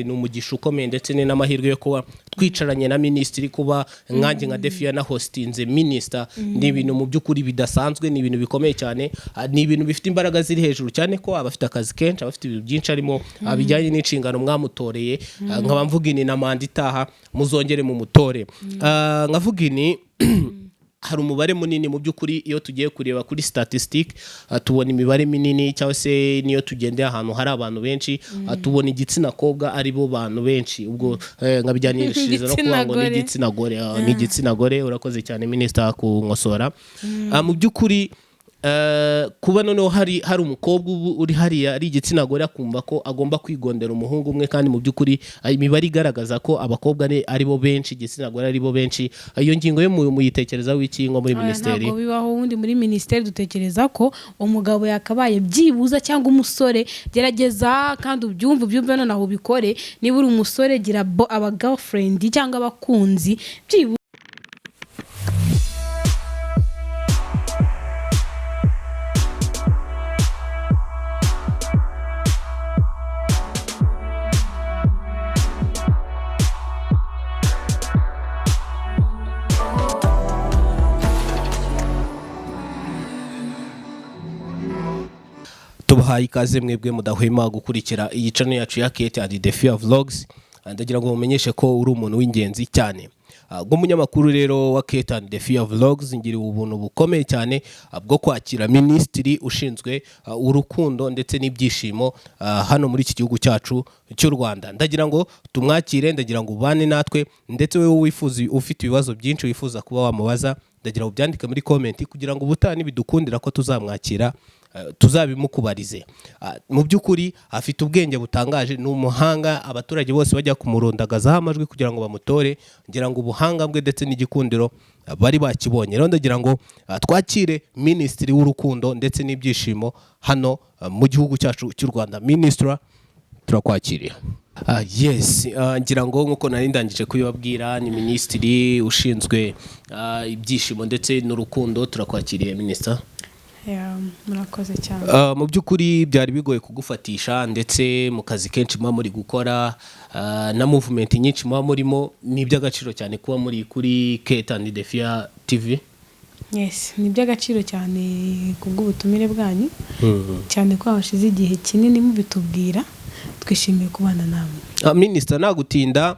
ni umugisha ukomeye ndetse ni n'amahirwe yo kuba twicaranye na minisitiri kuba nkanjye nka Defia na hostinze minister ni ibintu mu by'ukuri bidasanzwe ni ibintu bikomeye cyane ni ibintu bifite imbaraga ziri hejuru cyane ko abafite akazi kenshi abafite ibintu byinshi arimo bijyanye n'inshingano mwamutoreye nkaba mvuga ini na manda itaha muzongere mu mutore nkavuga ini hari umubare munini mu by'ukuri iyo tugiye kureba kuri statistic tubona imibare minini cyangwa se niyo tugendeye ahantu hari abantu benshi tubona igitsina kobwa ari bo bantu benshi ubwo nkabijyanishiriza no kuvuga ngo ni igitsina gore urakoze cyane minister kunkosora mu by'ukuri kuba noneho hari umukobwa uri hariya ari igitsina gore akumva ko agomba kwigondera umuhungu umwe kandi mu by'ukuri imibare igaragaza ko abakobwa ari bo benshi igitsina gore ari bo benshi iyo ngingo yo muyitekereza w'ikingo muri ministeri ntabwo bibaho wundi muri ministeri dutekereza ko umugabo yakabaye byibuza cyangwa umusore gerageza kandi ubyumve noneho ubikore niba uri umusore gira aba girlfriend cyangwa abakunzi byibuza tubahaye ikaze mwebwe mudahwema gukurikira iyi channel yacu ya Kate and Defia Vlogs ndagira ngo mumenyeshe ko uri umuntu w'ingenzi cyane nk'umunyamakuru rero wa Kate and Defia Vlogs ngira ubuntu bukomeye cyane bwo kwakira ministry ushinzwe urukundo ndetse n'ibyishimo hano muri iki gihugu cyacu cy'u Rwanda ndagira ngo tumwakire ndagira ngo ubane natwe ndetse wewe wifuza ufite ibibazo byinshi wifuza kuba wamubaza ndagira ubyandike muri comment kugira ngo ubutani bidukundira ko tuzamwakira tuzabimukubarize mu by'ukuri afite ubwenge butangaje ni umuhanga abaturage bose bajya kumurondagazaho amajwi kugira ngo bamutore ngira ngo ubuhanga bwe ndetse n'igikundiro bari bakibonye rero ndagira ngo twakire ministry w'urukundo ndetse n'ibyishimo hano mu gihugu cyacu cy'u Rwanda ministra turakwakiriye yes ngira ngo nkuko nari ndangije kubibabwira ni ministry ushinzwe ibyishimo ndetse n'urukundo turakwakiriye minister murakoze cyane mu by'ukuri byari bigoye kugufatisha ndetse mu kazi kenshi muba muri gukora na movement nyinshi muba murimo ni iby'agaciro cyane kuba muri kuri Kate and Defia TV yes ni iby'agaciro cyane kubw'ubutumire bwanyu cyane ko abashize igihe kinini mubitubwira twishimiye kubana namwe minister nagutinda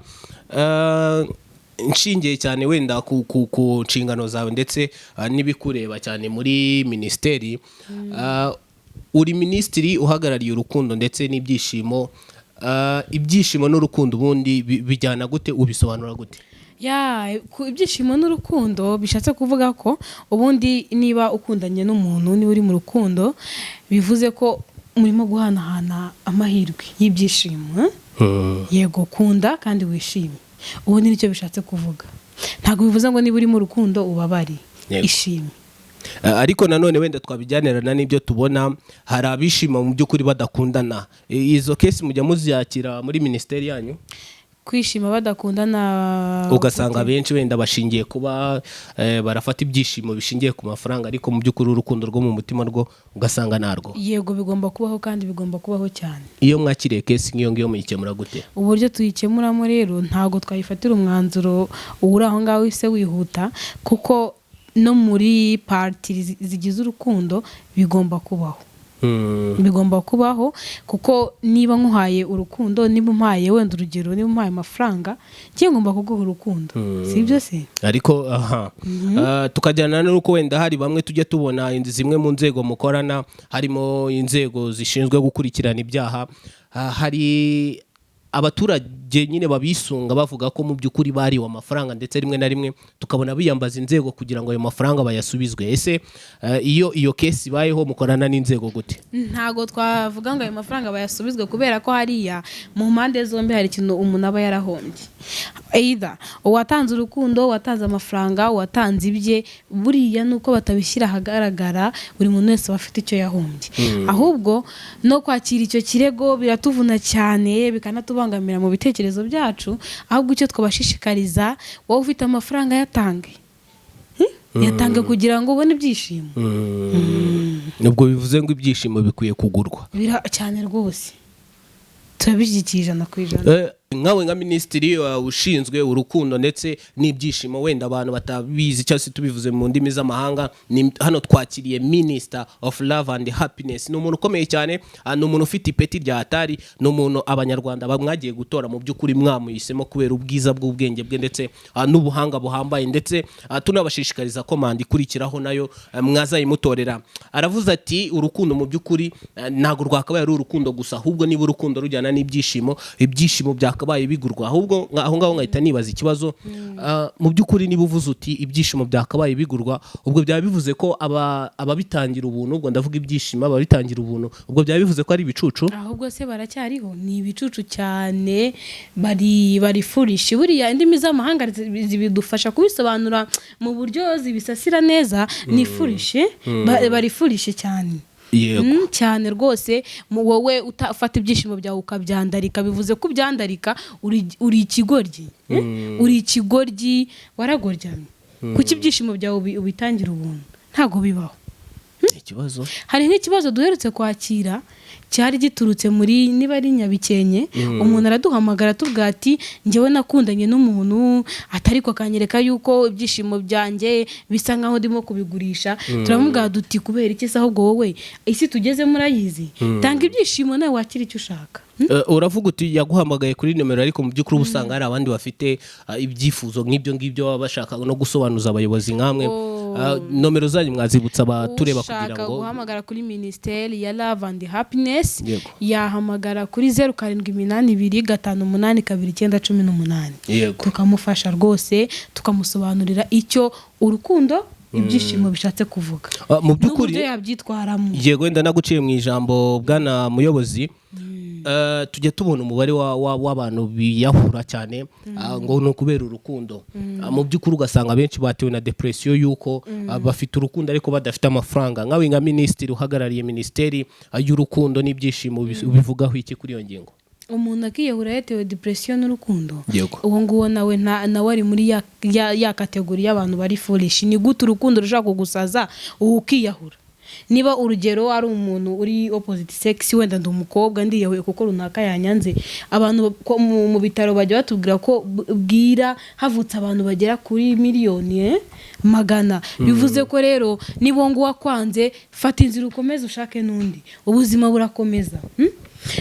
inshingiye cyane wenda ku nshingano zawe ndetse nibikureba cyane muri ministeri uri ministry uhagarariye urukundo ndetse n'ibyishimo ibyishimo n'urukundo ubundi bijyana gute ubisobanura gute ibyishimo n'urukundo bishatse kuvuga ko ubundi niba ukundanye n'umuntu niba uri mu rukundo bivuze ko murimo guhanahana amahirwe y'ibyishimo yego kunda kandi wishime ubundi nicyo bishatse kuvuga ntabwo bivuze ngo niba uri mu rukundo ubabari ishimwe ariko nanone wenda twabijyanirana n'ibyo tubona hari abishima mu by'ukuri badakundana izo case mujya muziyakira muri ministeri yanyu kwishima badakundana ugasanga benshi wenda bashingiye kuba barafata ibyishimo bishingiye ku mafaranga ariko mu by'ukuri urukundo rwo mu mutima rwo ugasanga narwo yego bigomba kubaho kandi bigomba kubaho cyane iyo mwakiriye case nk'iyo ngiyo muyikemura gute uburyo tuyikemuramo rero ntago twayifatira umwanzuro uri aho ngaho ise wihuta kuko no muri party zigize urukundo bigomba kubaho bigomba kubaho kuko niba nkuhaye urukundo niba umpaye wenda urugero niba umpaye amafaranga ngiye ngomba kuguha urukundo si ibyo se ariko tukajyana n'uko wenda hari bamwe tujya tubona zimwe mu nzego mukorana harimo inzego zishinzwe gukurikirana ibyaha hari abaturage nyine babisunga bavuga ko mu by'ukuri bariwe amafaranga ndetse rimwe na rimwe tukabona biyambaza inzego kugira ngo ayo mafaranga bayasubizwe ese iyo case ibayeho mukorana n'inzego gute ntago twavuga ngo ayo mafaranga bayasubizwe kubera ko hariya mu mpande zombi hari ikintu umuntu aba yarahombye either uwatanze urukundo watanze amafaranga watanze ibye buriya nuko batabishyira ahagaragara buri muntu wese afite icyo yahombye ahubwo no kwakira icyo kirego biratuvuna cyane bikanatubangamira mu bitekerezo byacu ahubwo icyo twabashishikariza wowe ufite amafaranga yatange kugira ngo ubone ibyishimo nubwo bivuze ngo ibyishimo bikwiye kugurwa cyane rwose turabishyigikiye 100%. nkawe nka minisitiri ushinzwe urukundo ndetse n'ibyishimo, wenda abantu batabizi cyangwa se tubivuze mu ndimi z'amahanga, hano twakiriye Minister of Love and Happiness. Ni umuntu ukomeye cyane, ni umuntu ufite ipeti rya hatari, ni umuntu abanyarwanda bamwagiye gutora mu by'ukuri mwamuhisemo kubera ubwiza bw'ubwenge bwe ndetse n'ubuhanga buhambaye, ndetse tunabashishikariza ko manda ikurikiraho nayo mwazayimutorera. Aravuze ati urukundo mu by'ukuri ntabwo rwakabaye ari urukundo gusa, ahubwo niba urukundo rujyana n'ibyishimo, ibyishimo byakabaye bigurwa. Ahubwo aho ngaho nkahita nibaza ikibazo, mu by'ukuri niba uvuze uti ibyishimo byakabaye bigurwa, ubwo byaba bivuze ko ababitangira ubuntu, ubwo ndavuga ibyishimo ababitangira ubuntu, ubwo byaba bivuze ko ari ibicucu? Ahubwo se baracyariho, ni ibicucu cyane, bari foolish. Buriya indimi z'amahanga zibidufasha kubisobanura mu buryo zibisasira neza. Ni foolish, bari foolish cyane. Cyane rwose. Wowe ufata ibyishimo byawe ukabyandarika, bivuze ko ubyandarika uri ikigoryi. Uri ikigoryi, waragoryamye. Kuki ibyishimo byawe ubitangira ubuntu? Ntago bibaho. Ikibazo hari nk'ikibazo duherutse kwakira cyari giturutse muri niba ari Nyabikenke. Umuntu araduhamagara tubwira ati njyewe nakundanye n'umuntu atari ko kanyereka yuko ibyishimo byanjye bisa nkaho ndimo kubigurisha. Turamubwira duti kubera iki se ahubwo wowe isi tugeze murayizi, tanga ibyishimo nawe wakira icyo ushaka. Uravuga uti yaguhamagaye kuri nimero, ariko mu by'ukuri usanga hari abandi bafite ibyifuzo nk'ibyo ngibyo baba bashaka no gusobanuza abayobozi nkamwe. Nomero zanyu mwazibutsa abatureba kugira ngo ushaka guhamagara kuri Ministeri ya Love and Happiness yahamagara kuri 0782582918. Tukamufasha rwose, tukamusobanurira icyo urukundo ibyishimo bishatse kuvuga mu by'ukuri yabyitwaramo. Yego, wenda naguciye mu ijambo bwana muyobozi, tujya tubona umubare w'abantu biyahura cyane ngo no kubera urukundo. Mu by'ukuri ugasanga benshi batewe na depression yuko bafite urukundo ariko badafite amafaranga. Nkawe nka minisitiri uhagarariye Minisiteri y'urukundo n'ibyishimo, bivugaho iki kuri iyo ngingo? Umuntu akiyahura yatewe depression n'urukundo, uwo nguwo nawe ari muri ya kategori y'abantu bari foolish. Ni gute urukundo rushaka kugusaza ukiyahura? Niba urugero ari umuntu uri opposite sex, wenda ndi umukobwa ndiyahuye kuko runaka yanyanze, abantu mu bitaro bajya batubwira ko bwira havutse abantu bagera kuri miliyoni 100. Bivuze ko rero niba ngo wakwanze, fata inzira ukomeze ushake n'undi, ubuzima burakomeza.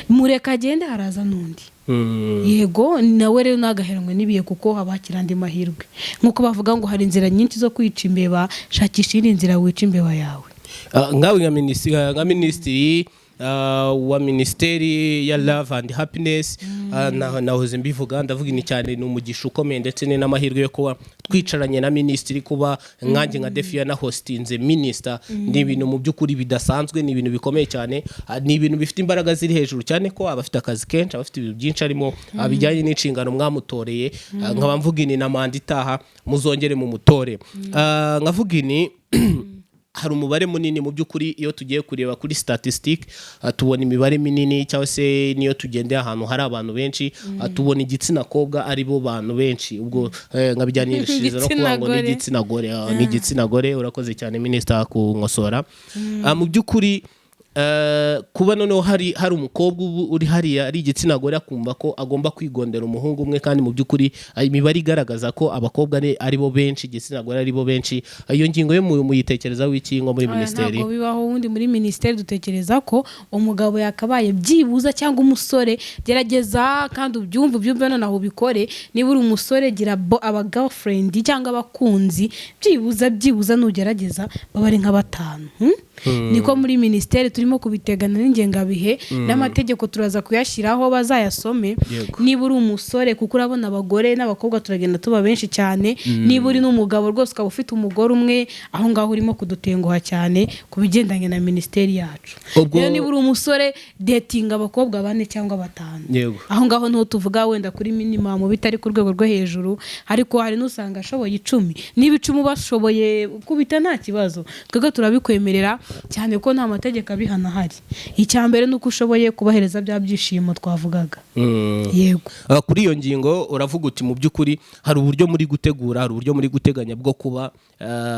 Mureka agende haraza n'undi. Yego, nawe rero nagaheranwe nibiye kuko habakira andi mahirwe. Nkuko bavuga ngo hari inzira nyinshi zo kwica imbeba, shakisha indi nzira wica imbeba yawe. Ngawe nka minisitiri wa Ministeri ya Love and Happiness, nahoze mbivuga, ndavuga ni cyane, ni umugisha ukomeye ndetse n'amahirwe yo kuba twicaranye na minisitiri, kuba nkanjye nka Defia na hostinze minister. Ni ibintu mu by'ukuri bidasanzwe, ni ibintu bikomeye cyane, ni ibintu bifite imbaraga ziri hejuru cyane, ko abafite akazi kenshi, abafite ibintu byinshi arimo bijyanye n'inshingano mwamutoreye. Nkaba mvuga ini na manda itaha muzongere mu mutore. Nkavuga ini hari umubare munini mu by'ukuri. Iyo tugiye kureba kuri statistic tubona imibare minini, cyangwa se niyo tugendeye ahantu hari abantu benshi tubona igitsina kobwa ari bo bantu benshi. Ubwo nkabijyanishiriza no kuvuga ngo n'igitsina gore, n'igitsina gore. Urakoze cyane Minister kunkosora. Mu by'ukuri kuba noneho hari umukobwa uri hariya ari igitsina gore akumva ko agomba kwigondera umuhungu umwe, kandi mu by'ukuri imibare igaragaza ko abakobwa ari bo benshi, igitsina gore ari bo benshi. Iyo ngingo yo muyitekerezaho iki nko muri Ministeri? Ntabwo bibaho. Wundi muri Ministeri dutekereza ko umugabo yakabaye byibuza, cyangwa umusore gerageza kandi ubyumve noneho ubikore. Niba uri umusore gira aba girlfriend cyangwa abakunzi, byibuza nugerageza babari nka 5. Niko muri Ministeri turimo kubitegana n'ingengabihe n'amategeko turaza kuyashyiraho bazayasome. Niba uri umusore, kuko urabona abagore n'abakobwa turagenda tuba benshi cyane. Niba uri n'umugabo rwose ukaba ufite umugore umwe, aho ngaho urimo kudutenguha cyane ku bigendanye na Ministeri yacu. Rero niba uri umusore, dating abakobwa 4 cyangwa 5. Aho ngaho niho tuvuga wenda kuri minimum bitari ku rwego rwo hejuru, ariko hari n'usanga ashoboye 10. Niba 10 bashoboye kubita nta kibazo, twebwe turabikwemerera cyane ko nta mategeko abiha hanahari. Icya mbere nuko ushoboye kubahereza bya byishimo twavugaga. Yego. Kuri iyo ngingo uravuga uti mu by'ukuri hari uburyo muri gutegura, hari uburyo muri guteganya bwo kuba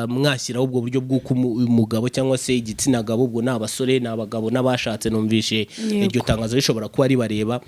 mwashyiraho ubwo buryo bw'uko umugabo cyangwa se igitsina gabo, ubwo ni abasore n'abagabo n'abashatse, numvishe iryo tangazo rishobora kuba ribareba.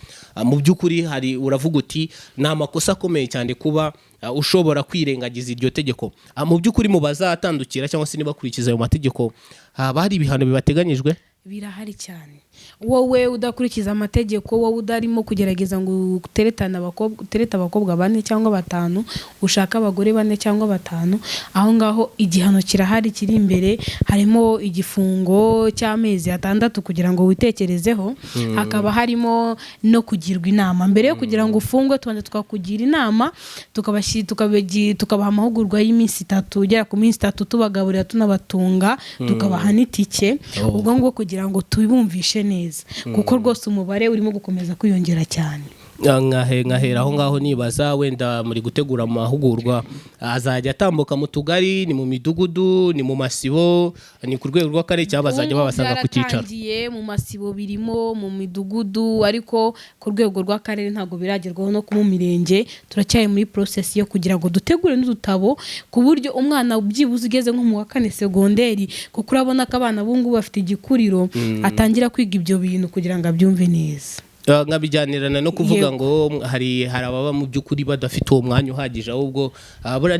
Mu by'ukuri hari uravuga uti ni amakosa akomeye cyane kuba ushobora kwirengagiza iryo tegeko. Mu by'ukuri mu bazatandukira cyangwa se nibakurikiza ayo mategeko haba hari ibihano bibateganyijwe? Birahari cyane. Wowe udakurikiza amategeko, wowe udarimo kugerageza ngo utereta abakobwa 4 cyangwa 5, ushaka abagore 4 cyangwa 5, aho ngaho igihano kirahari kiri imbere, harimo igifungo cy'amezi 6 kugira ngo witekerezeho, hakaba harimo no kugirwa inama. Mbere yo kugira ngo ufungwe tubanze twakugira inama, tukabaha amahugurwa y'iminsi 3, ugera ku minsi 3 tubagaburira tunabatunga, tukabaha n'itike, ubwo ngo kugira ngo tubumvishe neza, kuko rwose umubare urimo gukomeza kwiyongera cyane. Nkahera aho ngaho nibaza wenda muri gutegura amahugurwa azajya atambuka mu tugari, ni mu midugudu, ni mu masibo, ni ku rwego rw'akarere cyangwa bazajya babasanga ku cyicaro? Byaratangiye mu masibo, birimo mu midugudu, ariko ku rwego rw'akarere ntabwo biragerwaho no ku mirenge. Turacyari muri process yo kugira ngo dutegure n'udutabo ku buryo umwana ubyibuze ugeze nko mu wa 4 segonderi, kuko urabona ko abana bungu bafite igikuriro, atangira kwiga ibyo bintu kugira ngo abyumve neza. Nkabijyanirana no kuvuga ngo hari ababa mu by'ukuri badafite uwo mwanya uhagije, ahubwo bura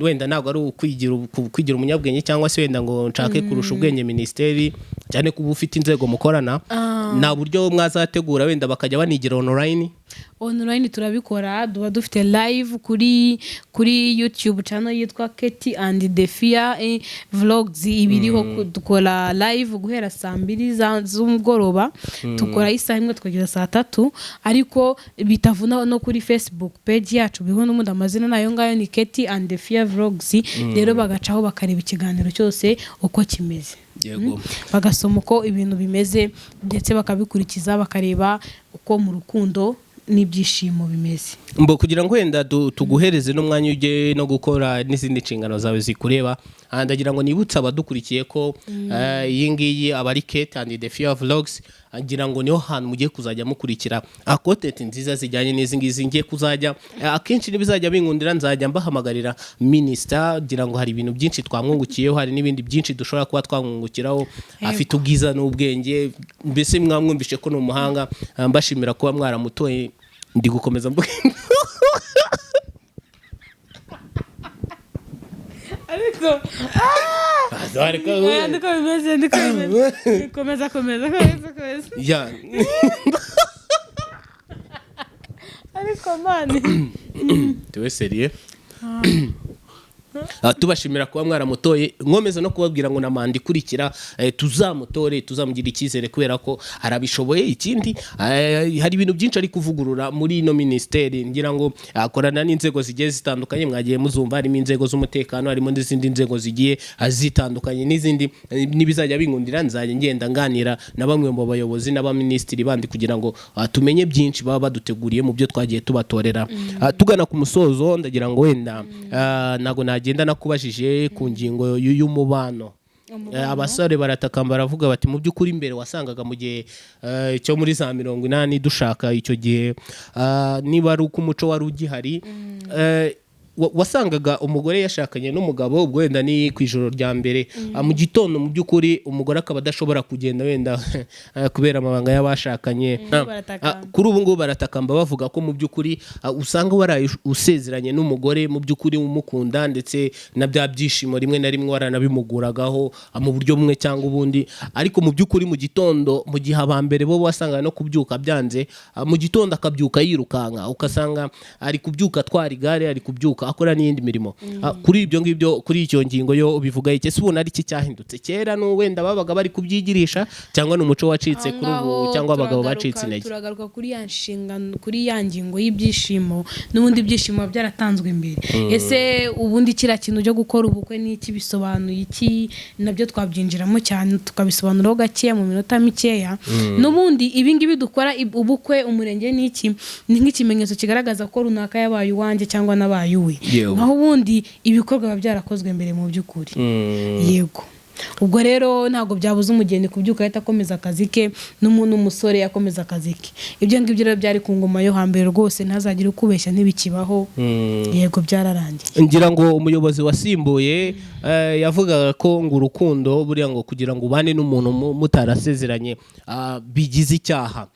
wenda ntabwo ari kwigira umunyabwenge cyangwa se wenda ngo nshake kurusha ubwenge ministeri, cyane kuba ufite inzego mukorana. Nta buryo mwazategura wenda bakajya banigira online turabikora, duba dufite live kuri YouTube channel yitwa Katie and Defia Vlogs, ibiriho dukora live guhera 2:00 z'umugoroba, tukora isaha imwe tukageza 3:00, ariko bitavuna no kuri Facebook page yacu biho n'umundi amazina nayo ngayo ni Katie and Defia Vlogs. Rero bagacaho bakareba ikiganiro cyose uko kimeze, bagasoma uko ibintu bimeze, ndetse bakabikurikiza, bakareba uko mu rukundo n'ibyishimo bimeze. Kugira ngo wenda tuguhereze n'umwanya ujye no gukora n'izindi nshingano zawe zikureba, ndagira ngo nibutse abadukurikiye ko iyi ngiyi abari Kate and Defia Vlogs, ngira ngo niho hantu mugiye kuzajya mukurikira content nziza zijyanye n'izi ngizi. Ngiye kuzajya akenshi nibizajya binkundira nzajya mbahamagarira minister, ngira ngo hari ibintu byinshi twamwungukiyeho, hari n'ibindi byinshi dushobora kuba twamwungukiraho. Afite ubwiza n'ubwenge, mbese mwamwumvishe ko n'umuhanga. Mbashimira kuba mwaramutoye, ndi gukomeza mvuga ariko komeza ya ariko mani tuwe seriye. Tubashimira kuba mwaramutoye, nkomeza no kubabwira ngo namandi kurikira tuzamutore, tuzamugira icyizere kubera ko arabishoboye. Ikindi hari ibintu byinshi ari kuvugurura muri ino ministeri, ngira ngo akorana n'inzego zigiye zitandukanye, mwagiye muzumva harimo inzego z'umutekano, harimo n'izindi nzego zigiye zitandukanye, n'izindi nibizajya binkundira nzajya ngenda nganira na bamwe mu bayobozi n'abaministiri bandi kugira ngo tumenye byinshi baba baduteguriye mu byo twagiye tubatorera. Tugana ku musozo, ndagira ngo wenda nago nagenda nakubajije ku ngingo y'umubano. Abasore baratakamba baravuga bati mu by'ukuri imbere wasangaga mu gihe cyo muri za 80 dushaka icyo gihe, niba ari uko umuco wari ugihari, wasangaga umugore yashakanye n'umugabo, ubwo wenda ni ku ijoro rya mbere, mu gitondo mu by'ukuri umugore akaba adashobora kugenda wenda kubera amabanga y'abashakanye. Kuri ubu ngubu baratakamba bavuga ko mu by'ukuri usanga waraye usezeranye n'umugore mu by'ukuri umukunda, ndetse na bya byishimo rimwe na rimwe waranabimuguragaho mu buryo bumwe cyangwa ubundi, ariko mu by'ukuri mu gitondo, mu gihe abambere bo wasanga no kubyuka byanze, mu gitondo akabyuka yirukanka, ukasanga ari kubyuka atwara igare, ari kubyuka akora n'iyindi mirimo. Kuri ibyo ngibyo, kuri icyo ngingo yo bivuga iki? Se ubona ari iki cyahindutse? Kera no wenda babaga bari kubyigirisha, cyangwa n'umuco wacitse kuri ubu, cyangwa abagabo bacitse intege? Turagaruka kuri ya nshingano, kuri ya ngingo y'ibyishimo, n'ubundi byishimo byaratanzwe imbere. Ese ubundi kira kintu cyo gukora ubukwe n'iki bisobanuye iki? Nabyo twabyinjiramo cyane tukabisobanuraho gake mu minota mikeya. N'ubundi ibi ngibi dukora ubukwe umurenge n'iki, ni nk'ikimenyetso kigaragaza ko runaka yabaye uwanjye cyangwa nabaye uwe. Naho ubundi ibikorwa byarakozwe mbere mu by'ukuri. Yego. ubwo rero ntabwo byabuze umugeni kubyuka ahita akomeza akazi ke n'umusore akomeza akazi ke. Ibyo ngibyo rero byari ku ngoma yo hambere rwose, ntazagire ukubeshya ntibikibaho. Yego byararangiye. ngira ngo umuyobozi wasimbuye yavugaga ko ngo urukundo buriya ngo kugira ngo ubane n'umuntu mutarasezeranye bigize icyaha.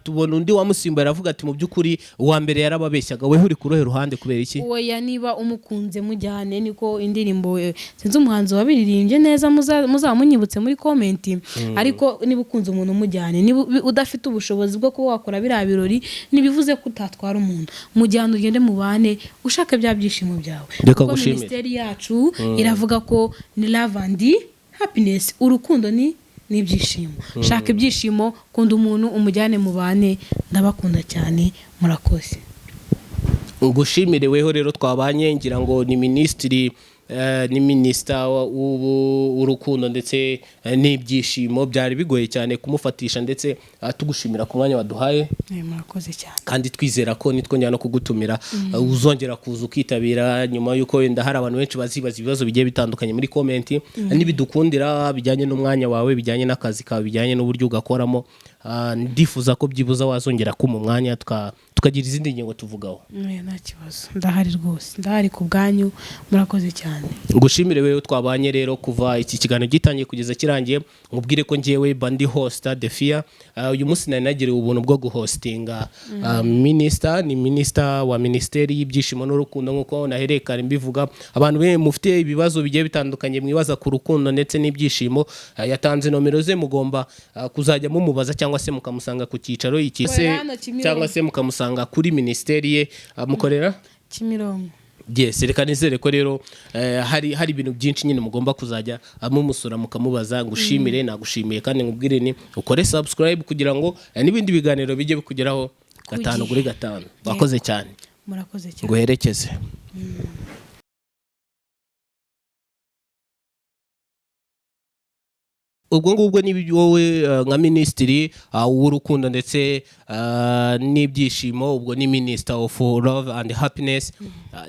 Tubona undi wamusimbuye aravuga ati mu by'ukuri uwa mbere yarababeshyaga. Wewe uri ku ruhe ruhande kubera iki? Oya, niba umukunze mujyane, niko indirimbo sinzi umuhanzi wabiririmbye neza, muzamunyibutse muri komenti. Ariko niba ukunze umuntu mujyane, niba udafite ubushobozi bwo kuba wakora biriya birori, nibivuze ko utatwara umuntu, mujyane ugende mubane ushaka bya byishimo byawe. Kuko minisiteri yacu iravuga ko ni love and happiness, urukundo ni n'ibyishimo. Shaka ibyishimo, kunda umuntu umujyane mubane. Ndabakunda cyane, murakoze. Ngushimire weho rero twabanye, ngira ngo ni minisitiri ni minisita w'urukundo ndetse n'ibyishimo. Byari bigoye cyane kumufatisha, ndetse tugushimira ku mwanya waduhaye. Murakoze cyane, kandi twizera ko nitwongera no kugutumira uzongera kuza ukitabira, nyuma yuko wenda hari abantu benshi bazibaza ibibazo bigiye bitandukanye muri komenti. Nibidukundira bijyanye n'umwanya wawe, bijyanye n'akazi kawe, bijyanye n'uburyo ugakoramo, ndifuza ko byibuza wazongera kuma umwanya tukagira izindi ngingo tuvugaho. Nta kibazo, ndahari rwose, ndahari ku bwanyu. Murakoze cyane. Ngushimire wewe twabanye rero kuva iki kiganiro gitangiye kugeza kirangiye. Mubwire ko ngewe bandi hosta Defia. Uyu munsi nari nagiriwe ubuntu bwo guhostinga ni minister wa ministeri y'ibyishimo n'urukundo, nkuko naherekare mbivuga. Abantu be mufite ibibazo bigiye bitandukanye mwibaza ku rukundo ndetse n'ibyishimo, yatanze nomero ze, mugomba kuzajya mumubaza cyangwa se mukamusanga ku cyicaro ikise, cyangwa se mukamusanga kuri ministeri ye. Mukorera Kimironko. Yes, reka nizere ko rero hari ibintu byinshi nyine mugomba kuzajya mumusura mukamubaza. Ngushimire, nagushimiye kandi ngubwire ni ukore subscribe kugira ngo n'ibindi biganiro bijye bikugeraho 5 kuri 5. Bakoze cyane. Murakoze cyane. Nguherekeze. Ubwo ngubwo ni wowe nka minisitiri w'urukundo ndetse n'ibyishimo, ubwo ni minister of love and happiness.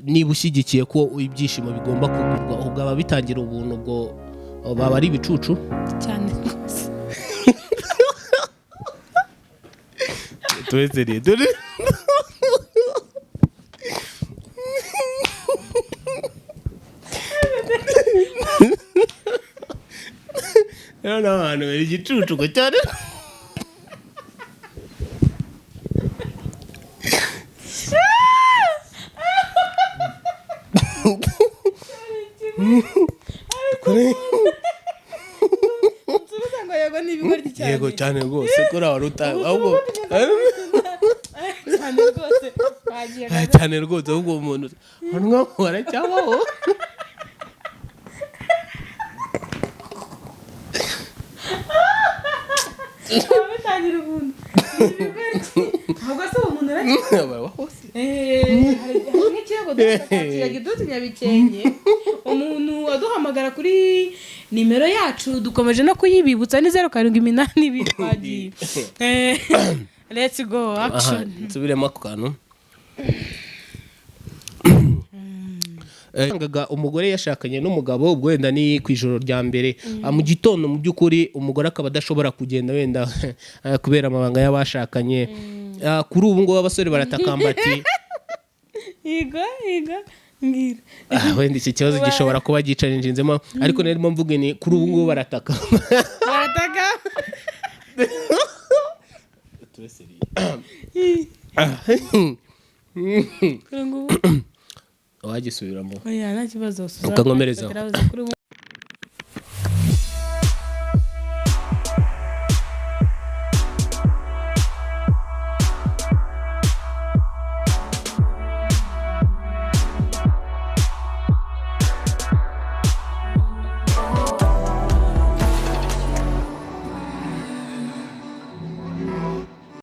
Niba ushyigikiye ko ibyishimo bigomba kugurwa, ubwo aba bitangira ubuntu, ubwo baba ari ibicucu cyane rwose. Tuwezere dore abantu bari igicucu ko cyane. Yego cyane rwose kuri abaruta ahubwo cyane rwose ahubwo umuntu mwakora cyabaho. Abitangira ubundi. Ahubwo se umuntu aracyaba hose. Hari nk'ikiyago dutunya bikenge. Umuntu aduhamagara kuri nimero yacu, dukomeje no kuyibibutsa ni 0782 twagiye. Let's go action. Nsubiremo ako kantu. Ngaga umugore yashakanye n'umugabo, ubwo wenda ni kwijoro rya mbere mu gitondo, mu by'ukuri umugore akaba adashobora kugenda wenda kubera amabanga y'abashakanye. Kuri ubu ngo abasore baratakamba ati iga ngira wenda iki kibazo gishobora kuba gicarinjinzemo, ariko narimo mvuge ni kuri ubu ngo barataka wagisubiramo. Oya nta kibazo, ukankomerezaho.